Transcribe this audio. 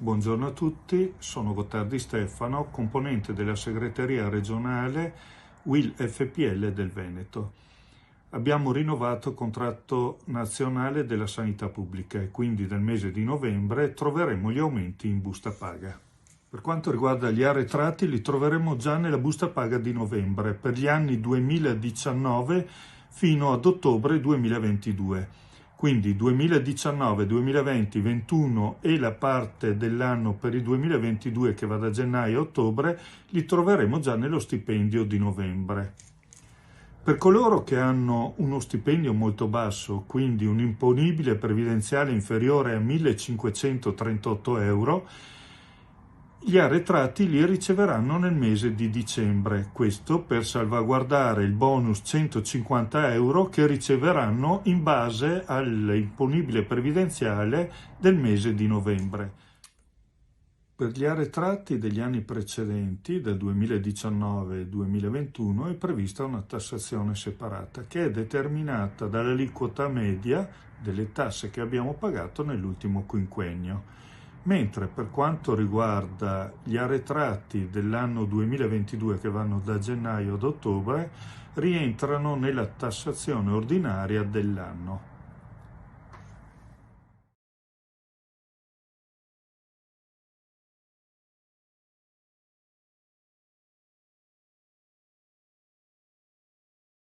Buongiorno a tutti, sono Gottardi Stefano, componente della segreteria regionale UIL FPL del Veneto. Abbiamo rinnovato il contratto nazionale della sanità pubblica e quindi nel mese di novembre troveremo gli aumenti in busta paga. Per quanto riguarda gli arretrati, li troveremo già nella busta paga di novembre per gli anni 2019 fino ad ottobre 2022. Quindi 2019, 2020, 2021 e la parte dell'anno per il 2022 che va da gennaio a ottobre li troveremo già nello stipendio di novembre. Per coloro che hanno uno stipendio molto basso, quindi un imponibile previdenziale inferiore a 1.538 euro, gli arretrati li riceveranno nel mese di dicembre, questo per salvaguardare il bonus 150 euro che riceveranno in base all'imponibile previdenziale del mese di novembre. Per gli arretrati degli anni precedenti, del 2019 e 2021, è prevista una tassazione separata che è determinata dall'aliquota media delle tasse che abbiamo pagato nell'ultimo quinquennio. Mentre per quanto riguarda gli arretrati dell'anno 2022 che vanno da gennaio ad ottobre, rientrano nella tassazione ordinaria dell'anno.